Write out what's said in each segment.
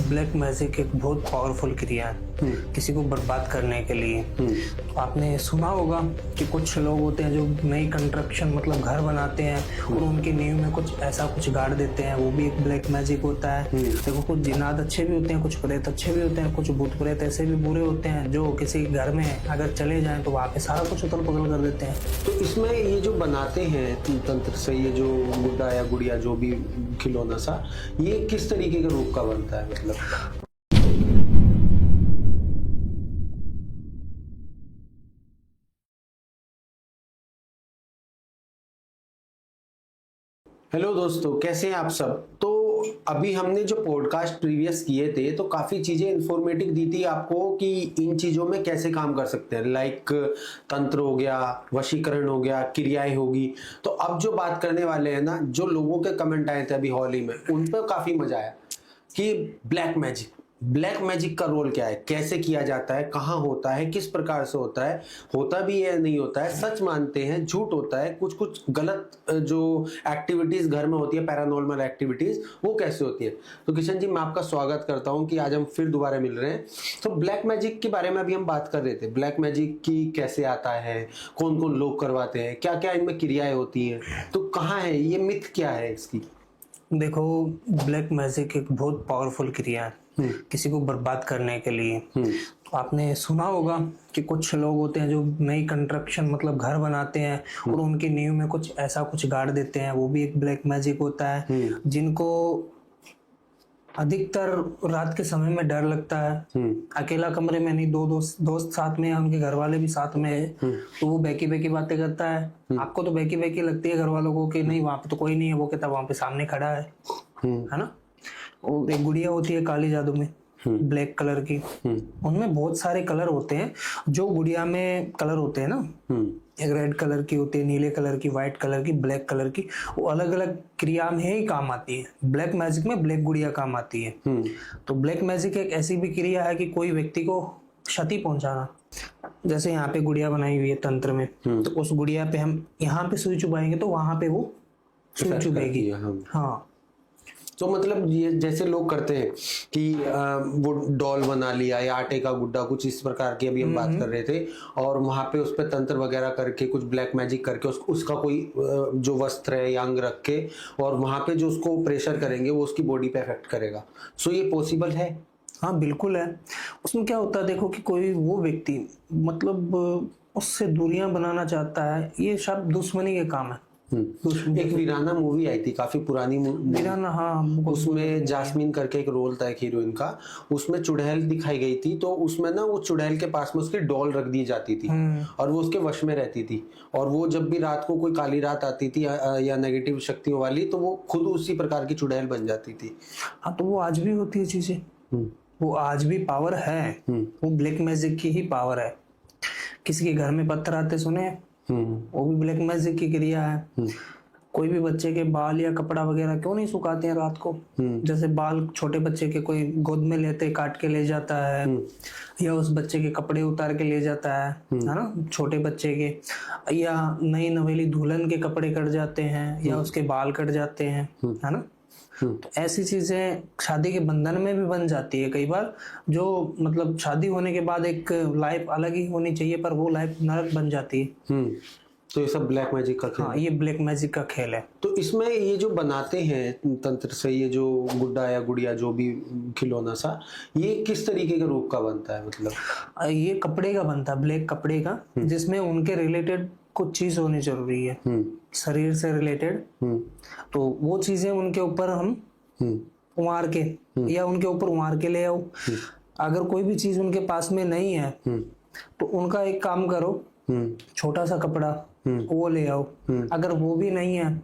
Black magic एक बहुत powerful क्रिया है किसी को बर्बाद करने के लिए। तो आपने सुना होगा कि कुछ लोग होते हैं जो नई कंस्ट्रक्शन मतलब घर बनाते हैं और उनकी नींव में कुछ ऐसा कुछ गाड़ देते हैं, वो भी एक ब्लैक मैजिक होता है। देखो कुछ जिन्नात अच्छे भी होते हैं, कुछ प्रेत अच्छे भी होते हैं, कुछ भूत प्रेत ऐसे भी बुरे होते हैं जो किसी घर में अगर चले जाएं तो वहाँ पे सारा कुछ उथल पुथल कर देते हैं। तो इसमें ये जो बनाते हैं तंत्र से, ये जो गुड्डा या गुड़िया जो भी खिलौना सा, ये किस तरीके के रूप का बनता है? मतलब हेलो दोस्तों, कैसे हैं आप सब? तो अभी हमने जो पॉडकास्ट प्रीवियस किए थे तो काफ़ी चीज़ें इन्फॉर्मेटिव दी थी आपको कि इन चीज़ों में कैसे काम कर सकते हैं। लाइक तंत्र हो गया, वशीकरण हो गया, क्रियाएं होगी। तो अब जो बात करने वाले हैं ना, जो लोगों के कमेंट आए थे अभी हाल ही में, उन पर काफ़ी मजा आया कि ब्लैक मैजिक का रोल क्या है, कैसे किया जाता है, कहाँ होता है, किस प्रकार से होता है, होता भी है नहीं होता है, सच मानते हैं, झूठ होता है, कुछ कुछ गलत जो एक्टिविटीज घर में होती है, पैरानॉर्मल एक्टिविटीज, वो कैसे होती है। तो किशन जी, मैं आपका स्वागत करता हूँ कि आज हम फिर दोबारा मिल रहे हैं। तो ब्लैक मैजिक के बारे में अभी हम बात कर रहे थे, ब्लैक मैजिक की कैसे आता है, कौन कौन लोग करवाते हैं, क्या क्या इनमें क्रियाएं होती हैं, तो कहाँ है ये, मिथ क्या है इसकी? देखो, ब्लैक मैजिक एक बहुत पावरफुल क्रिया है किसी को बर्बाद करने के लिए। तो आपने सुना होगा कि कुछ लोग होते हैं जो नई कंस्ट्रक्शन मतलब घर बनाते हैं और उनकी नींव में कुछ ऐसा कुछ गाड़ देते हैं, वो भी एक ब्लैक मैजिक होता है। जिनको अधिकतर रात के समय में डर लगता है, अकेला कमरे में नहीं, दो दोस्त साथ में है, उनके घर वाले भी साथ में है, तो वो बेकी बेकी बातें करता है। आपको तो बेकी बेकी लगती है घर वालों को कि नहीं वहां पे तो कोई नहीं है, वो कहता है वहां पे सामने खड़ा है ना। और एक गुड़िया होती है काली जादू में, ब्लैक कलर की, उनमें बहुत सारे कलर होते हैं। जो गुड़िया में कलर होते हैं ना, एक रेड कलर की होती है, नीले कलर की, व्हाइट कलर की, ब्लैक कलर की, वो अलग अलग क्रिया में ही काम आती है। ब्लैक मैजिक में ब्लैक गुड़िया काम आती है। तो ब्लैक मैजिक एक ऐसी भी क्रिया है कि कोई व्यक्ति को क्षति पहुंचाना। जैसे यहाँ पे गुड़िया बनाई हुई है तंत्र में, तो उस गुड़िया पे हम यहाँ पे सुई चुभाएंगे तो वहां पे वो सुई चुभेगी। हाँ, तो मतलब ये जैसे लोग करते हैं कि वो डॉल बना लिया या आटे का गुड्डा, कुछ इस प्रकार की अभी हम बात कर रहे थे, और वहां पे उस पर तंत्र वगैरह करके कुछ ब्लैक मैजिक करके उसका कोई जो वस्त्र है या अंग रख के, और वहां पे जो उसको प्रेशर करेंगे वो उसकी बॉडी पे इफेक्ट करेगा। सो ये पॉसिबल है? हाँ बिल्कुल है। उसमें क्या होता है, देखो कि कोई वो व्यक्ति मतलब उससे दूरियां बनाना चाहता है, ये सब दुश्मनी के काम है। एक वीराना मूवी आई थी, काफी पुरानी वीराना, हाँ, उसमें जास्मीन करके एक रोल था एक हीरोइन का, उसमें चुड़ैल दिखाई गई थी। तो उसमें ना वो चुड़ैल के पास में उसकी डॉल रख दी जाती थी और वो उसके वश में रहती थी, और वो जब भी रात को कोई काली रात आती थी या नेगेटिव शक्तियों वाली, तो वो खुद उसी प्रकार की चुड़ैल बन जाती थी। हाँ, तो वो आज भी होती है चीजें, वो आज भी पावर है, वो ब्लैक मैजिक की ही पावर है। किसी के घर में पत्थर आते सुने, वो भी ब्लैक मैजिक की क्रिया है। कोई भी बच्चे के बाल या कपड़ा वगैरह क्यों नहीं सुखाते हैं रात को? जैसे बाल छोटे बच्चे के कोई गोद में लेते काट के ले जाता है, या उस बच्चे के कपड़े उतार के ले जाता है ना, छोटे बच्चे के, या नई नवेली दुल्हन के कपड़े कट जाते हैं, या उसके बाल कट जाते हैं, है ना। तो ऐसी चीजें शादी के बंधन में भी बन जाती है कई बार, जो मतलब शादी होने के बाद एक लाइफ अलग ही होनी चाहिए, पर वो लाइफ नरक बन जाती है। तो ये सब ब्लैक मैजिक का खेल? हाँ, ये ब्लैक मैजिक का खेल है। तो इसमें ये जो बनाते हैं तंत्र से, ये जो गुड्डा या गुड़िया जो भी खिलौना सा, ये किस तरीके के रूप का बनता है? मतलब ये कपड़े का बनता है, ब्लैक कपड़े का, जिसमें उनके रिलेटेड कुछ चीज होनी जरूरी है, शरीर से रिलेटेड। तो वो चीजें उनके ऊपर हम उमार के या उनके ऊपर उमार के ले आओ। अगर कोई भी चीज उनके पास में नहीं है तो उनका एक काम करो, छोटा सा कपड़ा वो ले आओ। अगर वो भी नहीं है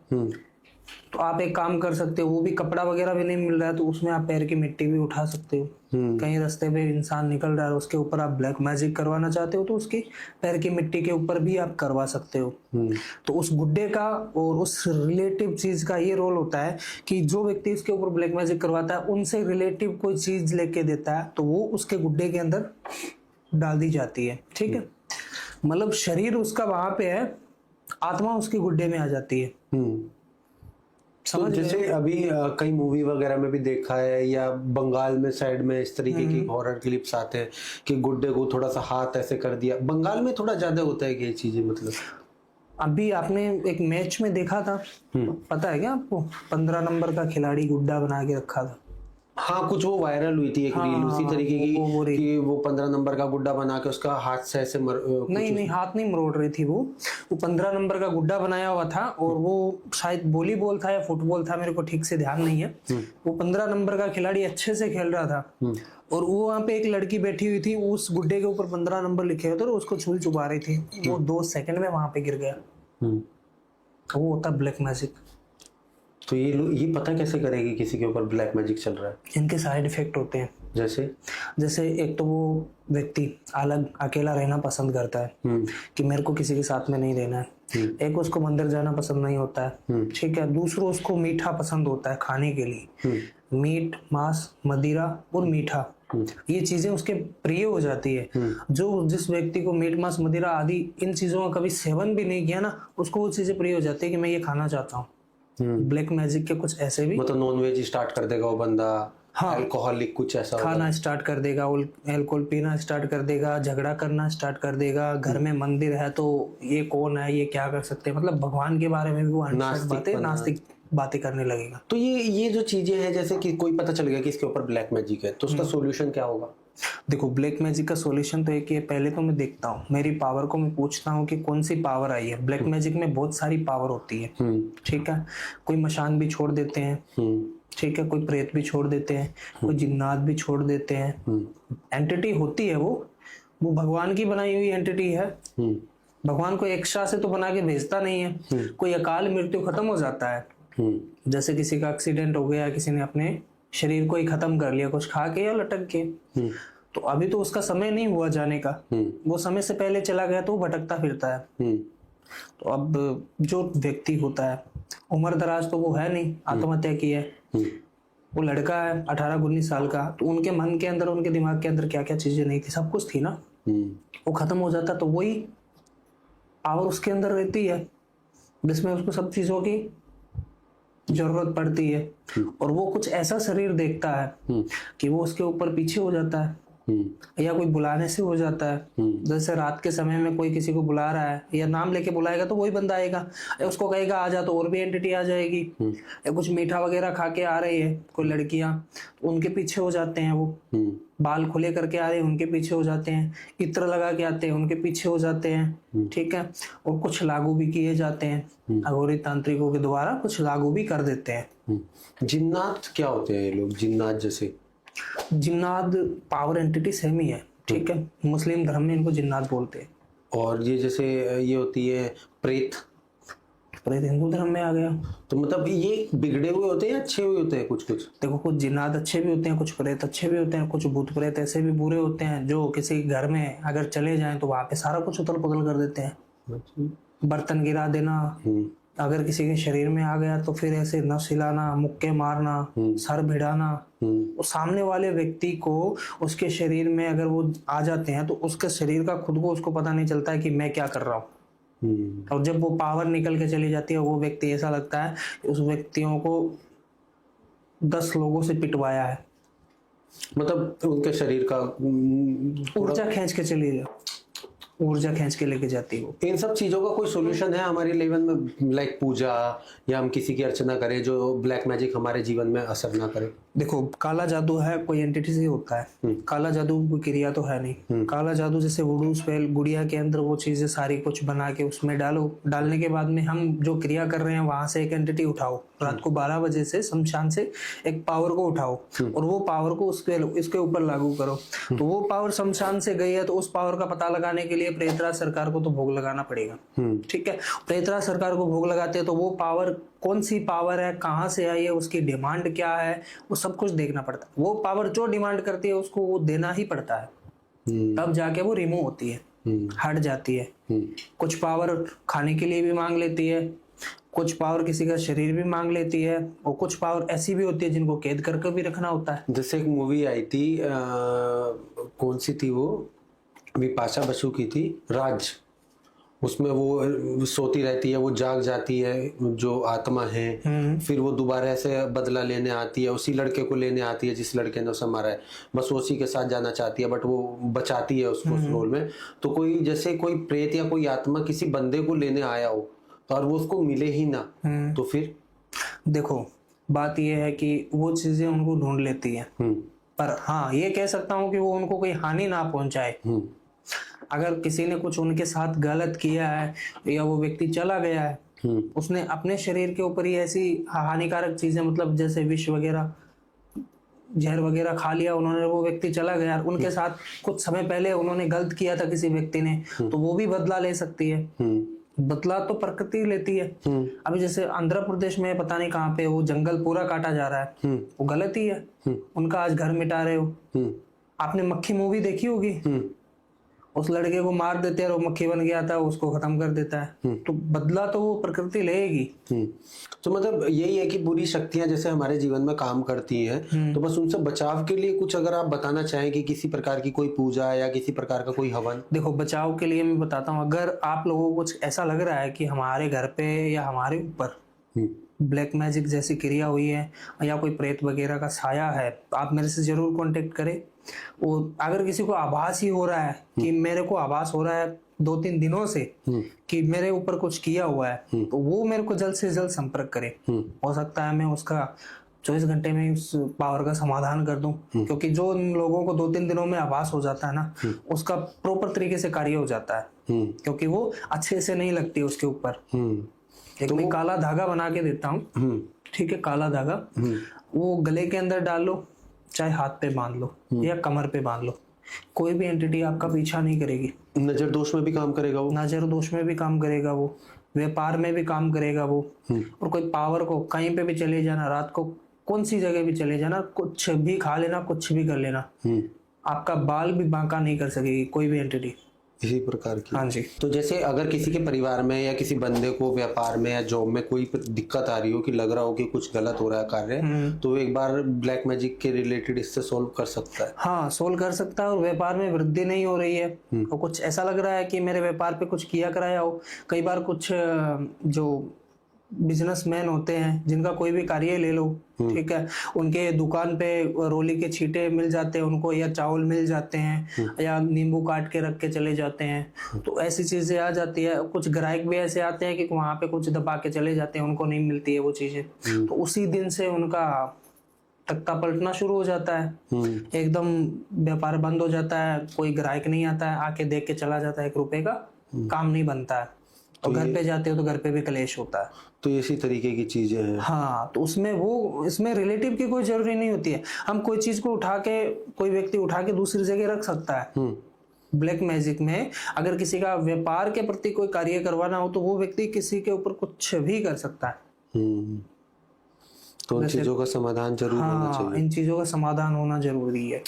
तो आप एक काम कर सकते हो, वो भी कपड़ा वगैरह भी नहीं मिल रहा है तो उसमें आप पैर की मिट्टी भी उठा सकते हो। कहीं रास्ते पे इंसान निकल रहा है, उसके ऊपर आप ब्लैक मैजिक करवाना चाहते हो तो उसकी पैर की मिट्टी के ऊपर भी आप करवा सकते हो। तो उस गुड्डे का और उस रिलेटिव चीज का ये रोल होता है कि जो व्यक्ति उसके ऊपर ब्लैक मैजिक करवाता है, उनसे रिलेटिव कोई चीज लेके देता है तो वो उसके गुड्डे के अंदर डाल दी जाती है। ठीक है, मतलब शरीर उसका वहां पे है, आत्मा उसके गुड्डे में आ जाती है। तो जैसे अभी कई मूवी वगैरह में भी देखा है, या बंगाल में साइड में इस तरीके की हॉरर क्लिप्स आते हैं कि गुड्डे को थोड़ा सा हाथ ऐसे कर दिया। बंगाल में थोड़ा ज्यादा होता है कि ये चीजें, मतलब अभी आपने एक मैच में देखा था, पता है क्या आपको, 15 नंबर का खिलाड़ी गुड्डा बना के रखा था। हाँ, कुछ वो वायरल हुई थी एक रील उसी तरीके की कि वो 15 नंबर का गुड्डा बना के उसका हाथ से ऐसे नहीं हाथ नहीं मरोड़ रही थी वो 15 नंबर का गुड्डा बनाया हुआ था, और वो शायद वॉलीबॉल था या फुटबॉल था, मेरे को ठीक से ध्यान नहीं है। वो 15 नंबर का खिलाड़ी अच्छे से खेल रहा था, और वो वहाँ पे एक लड़की बैठी हुई थी, उस गुड्डे के ऊपर 15 नंबर लिखे हुए थे और उसको छुरी चुबा रही थी। वो 2 सेकंड में वहां पे गिर गया। वो होता ब्लैक मैजिक। तो ये पता कैसे करेगी किसी के ऊपर ब्लैक मैजिक चल रहा है? इनके साइड इफेक्ट होते हैं। जैसे एक तो वो व्यक्ति अलग अकेला रहना पसंद करता है कि मेरे को किसी के साथ में नहीं रहना है। एक उसको मंदिर जाना पसंद नहीं होता है, ठीक है। दूसरा उसको मीठा पसंद होता है खाने के लिए, मीट मांस मदिरा और मीठा, ये चीजें उसके प्रिय हो जाती है। जो जिस व्यक्ति को मीट मांस मदिरा आदि इन चीजों का कभी सेवन भी नहीं किया ना, उसको वो चीजें प्रिय हो जाती है कि मैं ये खाना चाहता हूँ। ब्लैक मैजिक के कुछ ऐसे भी, मतलब नॉन वेज स्टार्ट कर देगा वो बंदा, हाँ, अल्कोहलिक कुछ ऐसा खाना स्टार्ट कर देगा, अल्कोहल पीना स्टार्ट कर देगा, झगड़ा करना स्टार्ट कर देगा। घर में मंदिर है तो ये कौन है, ये क्या कर सकते हैं, मतलब भगवान के बारे में भी वो नास्तिक बातें करने लगेगा। तो ये जो चीजें हैं, जैसे कि कोई पता चल गया कि इसके ऊपर ब्लैक मैजिक है, तो उसका सॉल्यूशन क्या होगा? देखो, ब्लैक मैजिक का सॉल्यूशन तो एक ही है। पहले तो मैं देखता हूँ, मेरी पावर को मैं पूछता हूँ कि कौन सी पावर आई है। ब्लैक मैजिक में बहुत सारी पावर होती है, ठीक है। कोई मशान भी छोड़ देते हैं, ठीक है, कोई प्रेत भी छोड़ देते हैं, कोई जिन्नात भी छोड़ देते हैं। एंटिटी होती है वो भगवान की बनाई हुई एंटिटी है। भगवान को एक्स्ट्रा से तो बना के भेजता नहीं है। कोई अकाल मृत्यु खत्म हो जाता है, जैसे किसी का एक्सीडेंट हो गया, किसी ने अपने शरीर को ही खत्म कर लिया कुछ खा के या लटक के, तो अभी तो उसका समय नहीं हुआ जाने का, वो समय से पहले चला गया तो वो भटकता फिरता है। तो अब जो व्यक्ति होता है, उम्र दराज तो वो है नहीं, आत्महत्या की है, वो लड़का है 18-19 साल का, तो उनके मन के अंदर, उनके दिमाग के अंदर क्या क्या चीजें नहीं थी, सब कुछ थी ना, वो खत्म हो जाता, तो वही पावर उसके अंदर रहती है जिसमें उसको सब चीजों की जरूरत पड़ती है। और वो कुछ ऐसा शरीर देखता है कि वो उसके ऊपर पीछे हो जाता है, या कोई बुलाने से हो जाता है। जैसे रात के समय में कोई किसी को बुला रहा है, या नाम लेके बुलाएगा तो वही बंदा आएगा, या उसको कहेगा आ जा तो और भी एंटिटी आ जाएगी। या कुछ मीठा वगैरह खा के आ रही है कोई लड़कियां, तो उनके पीछे हो जाते हैं। वो बाल खुले करके आ रहे हैं, उनके पीछे हो जाते हैं। इत्र लगा के आते हैं, उनके पीछे हो जाते हैं, ठीक है। और कुछ लागू भी किए जाते हैं, अघोरी तांत्रिकों के द्वारा कुछ लागू भी कर देते हैं। जिन्नात क्या होते हैं ये लोग? जिन्नात जैसे जिन्नात पावर एंटिटी सेम ही है, ठीक है। मुस्लिम धर्म में इनको जिन्नात बोलते हैं। और ये जैसे ये होती है प्रेत हिंदू धर्म में आ गया। तो मतलब ये बिगड़े हुए होते हैं या अच्छे हुए होते हैं? कुछ देखो, कुछ जिन्नात अच्छे भी होते हैं, कुछ प्रेत अच्छे भी होते हैं, कुछ भूत प्रेत ऐसे भी बुरे होते हैं जो किसी घर में अगर चले जाएं तो वहां पे सारा कुछ उथल पुथल कर देते हैं। बर्तन गिरा देना, अगर किसी के शरीर में आ गया तो फिर ऐसे नस हिलाना, मुक्के मारना, सर भिड़ाना। वो सामने वाले व्यक्ति को उसके शरीर में अगर वो आ जाते हैं तो उसके शरीर का खुद को उसको पता नहीं चलता है कि मैं क्या कर रहा हूँ। और जब वो पावर निकल के चली जाती है, वो व्यक्ति ऐसा लगता है कि उस व्यक्तियों को 10 लोगों से पिटवाया है। मतलब उनके शरीर का ऊर्जा खींच के चली जाए, ऊर्जा खींच के लेके जाती है वो। इन सब चीजों का कोई सॉल्यूशन है हमारे लेवल में, लाइक पूजा, या हम किसी की अर्चना करें जो ब्लैक मैजिक हमारे जीवन में असर ना करे? देखो, काला जादू है, कोई एंटिटी से होता है। काला जादू कोई क्रिया तो है नहीं। काला जादू जैसे वुडू स्पेल, गुड़िया के अंदर वो चीजें सारी कुछ बना के उसमें डालो, डालने के बाद में हम जो क्रिया कर रहे हैं वहां से एक एंटिटी उठाओ, रात को 12 बजे से शमशान से एक पावर को उठाओ और वो पावर को इसके ऊपर लागू करो। तो वो पावर शमशान से गई है तो उस पावर का पता लगाने के लिए प्रेतराज सरकार को तो भोग लगाना पड़ेगा, ठीक है। प्रेतराज सरकार को भोग लगाते हैं तो वो पावर कौन सी पावर है, कहाँ से आई है, उसकी डिमांड क्या है, वो सब कुछ देखना पड़ता है। वो पावर जो डिमांड करती है उसको वो देना ही पड़ता है, तब जाके वो रिमूव होती है, हट जाती है। कुछ पावर खाने के लिए भी मांग लेती है, कुछ पावर किसी का शरीर भी मांग लेती है, और कुछ पावर ऐसी भी होती है जिनको कैद करके भी रखना होता है। जैसे एक मूवी आई थी, कौन सी थी वो, विपाशा बसु की थी, राज। उसमें वो सोती रहती है, वो जाग जाती है जो आत्मा है, फिर वो दोबारा ऐसे बदला लेने आती है, उसी लड़के को लेने आती है जिस लड़के ने उसे मारा है, बस उसी के साथ जाना चाहती है, बट वो बचाती है उसको उस रोल में। तो कोई जैसे कोई प्रेत या कोई आत्मा किसी बंदे को लेने आया हो और वो उसको मिले ही ना, तो फिर देखो बात ये है कि वो चीजें उनको ढूंढ लेती है, पर हाँ ये कह सकता हूँ कि वो उनको कोई हानि ना पहुंचाए। अगर किसी ने कुछ उनके साथ गलत किया है या वो व्यक्ति चला गया है, उसने अपने शरीर के ऊपर ही ऐसी हानिकारक चीजें, मतलब जैसे विष वगैरह, जहर वगैरह खा लिया उन्होंने, वो व्यक्ति चला गया, उनके साथ कुछ समय पहले उन्होंने गलत किया था किसी व्यक्ति ने, तो वो भी बदला ले सकती है। बदला तो प्रकृति लेती है। अभी जैसे आंध्र प्रदेश में पता नहीं कहाँ पे वो जंगल पूरा काटा जा रहा है, वो गलत ही है। उनका आज घर मिटा रहे हो। आपने मक्खी मूवी देखी होगी, उस लड़के को मार देते हैं और वो मक्खी बन गया था, उसको खत्म कर देता है। तो बदला तो वो प्रकृति लेगी। तो मतलब यही है कि बुरी शक्तियां जैसे हमारे जीवन में काम करती हैं, तो बस उनसे बचाव के लिए कुछ अगर आप बताना चाहें कि किसी प्रकार की कोई पूजा या किसी प्रकार का कोई हवन। देखो बचाव के लिए मैं बताता हूँ, अगर आप लोगों को कुछ ऐसा लग रहा है कि हमारे घर पे या हमारे ऊपर ब्लैक मैजिक जैसी क्रिया हुई है या कोई प्रेत वगैरह का साया है, तो आप मेरे से जरूर कांटेक्ट करें। और अगर किसी को आभास ही हो रहा है कि मेरे को आभास हो रहा है 2-3 दिनों से कि मेरे ऊपर कुछ किया हुआ है, तो वो मेरे को जल्द से जल्द संपर्क करे। हो सकता है मैं उसका 24 घंटे में उस पावर का समाधान कर दूं, क्योंकि जो लोगों को 2-3 दिनों में आभास हो जाता है ना, उसका प्रॉपर तरीके से कार्य हो जाता है, क्योंकि वो अच्छे से नहीं लगती उसके ऊपर। एक मैं काला धागा बना के देता हूँ, ठीक है, काला धागा वो गले के अंदर डाल लो, चाहे हाथ पे बांध लो या कमर पे बांध लो, कोई भी एंटिटी आपका पीछा नहीं करेगी। नजर दोष में भी काम करेगा वो, नजर दोष में भी काम करेगा वो, व्यापार में भी काम करेगा वो। और कोई पावर को कहीं पे भी चले जाना, रात को कौन सी जगह भी चले जाना, कुछ भी खा लेना, कुछ भी कर लेना, आपका बाल भी बांका नहीं कर सकेगी कोई भी एंटिटी, इसी प्रकार की। हाँ जी। तो जैसे अगर किसी के परिवार में या किसी बंदे को व्यापार में या जॉब में कोई दिक्कत आ रही हो कि लग रहा हो कि कुछ गलत हो रहा है कार्य, तो एक बार ब्लैक मैजिक के रिलेटेड इससे सोल्व कर सकता है। हाँ सोल्व कर सकता है। और व्यापार में वृद्धि नहीं हो रही है और कुछ ऐसा लग रहा है कि मेरे व्यापार पे कुछ किया कराया हो, कई बार कुछ जो बिजनेसमैन होते हैं जिनका कोई भी कार्य ले लो, ठीक है, उनके दुकान पे रोली के छींटे मिल जाते हैं उनको, या चावल मिल जाते हैं, या नींबू काट के रख के चले जाते हैं, तो ऐसी चीजें आ जाती है। कुछ ग्राहक भी ऐसे आते हैं कि वहां पे कुछ दबा के चले जाते हैं, उनको नहीं मिलती है वो चीजें, तो उसी दिन से उनका तख्ता पलटना शुरू हो जाता है, एकदम व्यापार बंद हो जाता है, कोई ग्राहक नहीं आता है, आके देख के चला जाता है, 1 रुपए का काम नहीं बनता है। तो घर पे जाते हो तो घर पे भी कलेश होता है। तो इसी तरीके की चीजें हैं। हाँ, तो उसमें वो इसमें रिलेटिव की कोई जरूरी नहीं होती है। हम कोई चीज को उठा के, कोई व्यक्ति उठा के दूसरी जगह रख सकता है। ब्लैक मैजिक में अगर किसी का व्यापार के प्रति कोई कार्य करवाना हो तो वो व्यक्ति किसी के ऊपर कुछ भी कर सकता है। तो इन चीजों का समाधान जरूर होना चाहिए। इन चीजों का समाधान होना जरूरी है।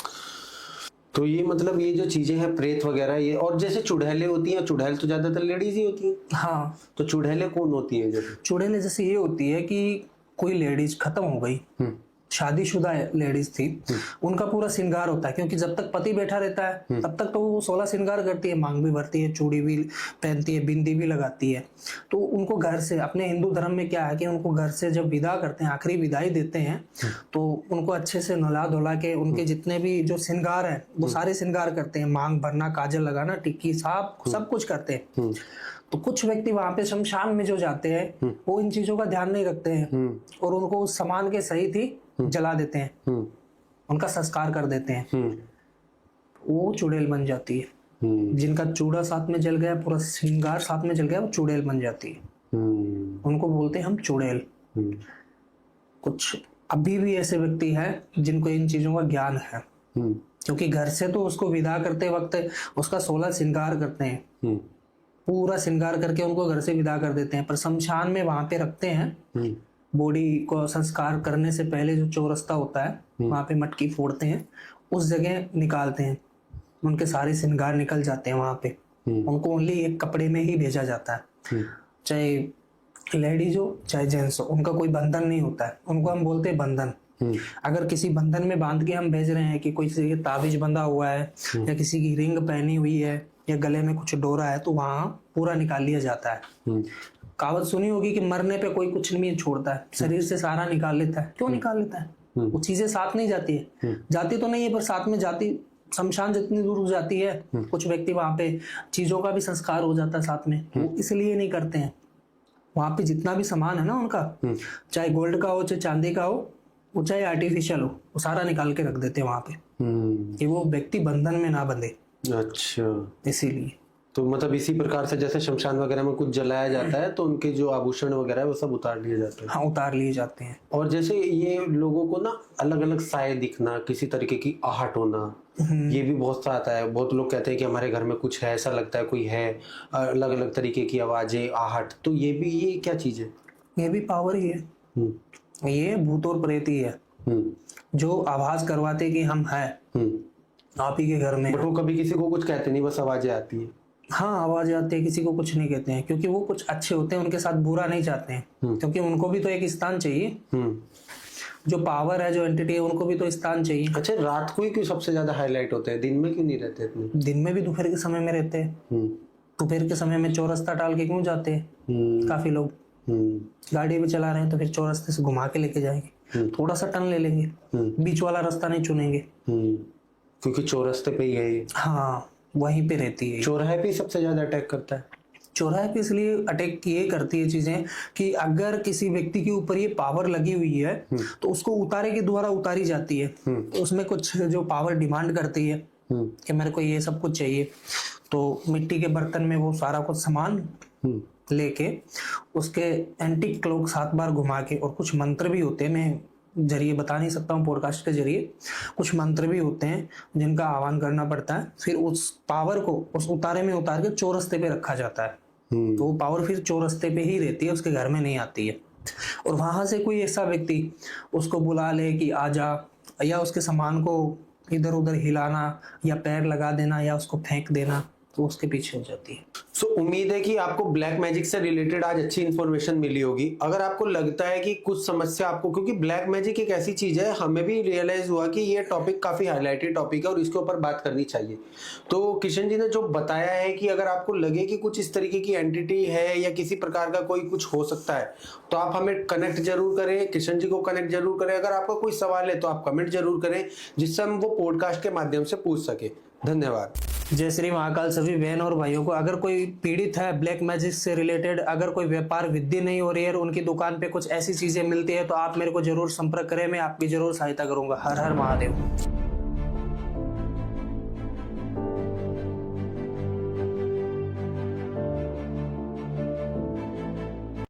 तो ये मतलब ये जो चीजें हैं प्रेत वगैरह ये, और जैसे चुड़ैलें होती हैं, चुड़ैल तो ज्यादातर लेडीज ही होती हैं। हाँ, तो चुड़ैलें कौन होती हैं? जैसे चुड़ैलें जैसे ये होती है कि कोई लेडीज खत्म हो गई, शादीशुदा लेडीज थी, उनका पूरा श्रृंगार होता है, क्योंकि जब तक पति बैठा रहता है तब तक तो वो 16 श्रृंगार करती है, मांग भी भरती है, चूड़ी भी पहनती है, बिंदी भी लगाती है। तो उनको घर से, अपने हिंदू धर्म में क्या है कि उनको घर से जब विदा करते हैं, आखिरी विदाई देते हैं, तो उनको अच्छे से नहला धुला के उनके जितने भी जो श्रृंगार है वो सारे श्रृंगार करते हैं, मांग भरना, काजल लगाना, टिक्की, सब कुछ करते हैं। तो कुछ व्यक्ति वहां पे शमशान में जो जाते हैं वो इन चीजों का ध्यान नहीं रखते हैं और उनको उस सामान के सहित ही जला देते हैं, उनका संस्कार कर देते हैं, वो चुड़ैल बन जाती है। जिनका चूड़ा साथ में जल गया, पूरा श्रृंगार साथ में जल गया, वो चुड़ैल बन जाती है। उनको बोलते हैं हम चुड़ैल। कुछ अभी भी ऐसे व्यक्ति हैं जिनको इन चीजों का ज्ञान है, क्योंकि घर से तो उसको विदा करते वक्त उसका 16 श्रृंगार करते हैं, पूरा श्रृंगार करके उनको घर से विदा कर देते हैं, पर शमशान में वहां पे रखते हैं। बॉडी को संस्कार करने से पहले जो चौरस्ता होता है वहां पे मटकी फोड़ते हैं, उस जगह निकालते हैं, उनके सारे श्रृंगार निकल जाते हैं वहां पे। उनको ओनली एक कपड़े में ही भेजा जाता है, चाहे लेडीज हो चाहे जेंट्स हो, उनका कोई बंधन नहीं होता है, उनको हम बोलते हैं बंधन। अगर किसी बंधन में बांध के हम भेज रहे हैं कि कोई किसी के ताबीज बंधा हुआ है या किसी की रिंग पहनी हुई है या गले में कुछ डोरा है तो वहां पूरा निकाल लिया जाता है। कहावत सुनी होगी कि मरने पे कोई कुछ नहीं छोड़ता है, शरीर से सारा निकाल लेता है। क्यों निकाल लेता है? वो चीजें साथ नहीं जाती है, जाती तो नहीं है पर साथ में जाती, शमशान जितनी दूर जाती है कुछ व्यक्ति वहां पे चीजों का भी संस्कार हो जाता है साथ में, वो इसलिए नहीं करते हैं। वहां पे जितना भी सामान है ना उनका, चाहे गोल्ड का हो चाहे चांदी का हो, वो चाहे आर्टिफिशियल हो, वो सारा निकाल के रख देते हैं वहां पे कि वो व्यक्ति बंधन में ना बंधे। अच्छा, इसीलिए तो मतलब इसी प्रकार से जैसे शमशान वगैरह में कुछ जलाया जाता है तो उनके जो आभूषण वगैरह है वो सब उतार लिए जाते हैं। हाँ, उतार लिए जाते हैं। और जैसे ये लोगों को ना अलग अलग साए दिखना, किसी तरीके की आहट होना, ये भी बहुत सा आता है। बहुत लोग कहते हैं कि हमारे घर में कुछ है, ऐसा लगता है कोई है, अलग अलग तरीके की आवाजें, आहट, तो ये क्या चीज है? ये भी पावर ही है। ये भूत और प्रेत ही है जो आवाज करवाते कि हम हैं आप ही के घर में। बट वो कभी किसी को कुछ कहते नहीं, बस आवाजें आती है। हाँ, आवाज आती है, किसी को कुछ नहीं कहते हैं क्योंकि वो कुछ अच्छे होते हैं, उनके साथ बुरा नहीं चाहते हैं क्योंकि उनको भी तो एक स्थान चाहिए। जो पावर है, जो एंटिटी है, उनको भी तो स्थान चाहिए। अच्छा, रात को ही क्यों सबसे ज्यादा हाईलाइट होते हैं, दिन में क्यों नहीं रहते इतने? दिन में भी दोपहर के समय में रहते हैं। दोपहर के समय में चौरस्ता टाल के क्यों जाते हैं काफी लोग? गाड़ी भी चला रहे हैं तो फिर चौरस्ते से घुमा के लेके जाएंगे, थोड़ा सा टर्न ले लेंगे, बीच वाला रास्ता नहीं चुनेंगे क्योंकि चौरस्ते पे ही है ये। हाँ, वहीं पे रहती है। चौराहे पे सबसे ज्यादा अटैक करता है। चौराहे पे इसलिए अटैक ये करती है चीजें कि अगर किसी व्यक्ति के ऊपर ये पावर लगी हुई है तो उसको उतारे के द्वारा उतारी जाती है। तो उसमें कुछ जो पावर डिमांड करती है कि मेरे को ये सब कुछ चाहिए, तो मिट्टी के बर्तन में वो सारा कुछ सामान लेके उसके एंटीक क्लॉक 7 बार घुमा के, और कुछ मंत्र भी होते हैं, मैं जरिए बता नहीं सकता हूँ पॉडकास्ट के जरिए, कुछ मंत्र भी होते हैं जिनका आह्वान करना पड़ता है। फिर उस पावर को उस उतारे में उतार के चौरस्ते पे रखा जाता है। तो वो पावर फिर चौरस्ते पे ही रहती है, उसके घर में नहीं आती है। और वहां से कोई ऐसा व्यक्ति उसको बुला ले कि आजा, या उसके सामान को इधर उधर हिलाना या पैर लगा देना या उसको फेंक देना, तो उसके पीछे हो जाती है। सो उम्मीद है कि आपको ब्लैक मैजिक से रिलेटेड आज अच्छी इन्फॉर्मेशन मिली होगी। अगर आपको लगता है कि कुछ समस्या आपको, क्योंकि ब्लैक मैजिक एक ऐसी चीज है, हमें भी रियलाइज हुआ कि ये टॉपिक काफी हाईलाइटेड टॉपिक है और इसके ऊपर बात करनी चाहिए। तो किशन जी ने जो बताया है कि अगर आपको लगे कि कुछ इस तरीके की एंटिटी है या किसी प्रकार का कोई कुछ हो सकता है तो आप हमें कनेक्ट जरूर करें, किशन जी को कनेक्ट जरूर करें। अगर आपका कोई सवाल है तो आप कमेंट जरूर करें जिससे हम वो पॉडकास्ट के माध्यम से पूछ सके। धन्यवाद। जय श्री महाकाल सभी बहन और भाइयों को। अगर कोई पीड़ित है ब्लैक मैजिक से रिलेटेड, अगर कोई व्यापार वृद्धि नहीं हो रही है, उनकी दुकान पे कुछ ऐसी चीजें मिलती है, तो आप मेरे को जरूर संपर्क करें, मैं आपकी जरूर सहायता करूंगा। हर हर महादेव।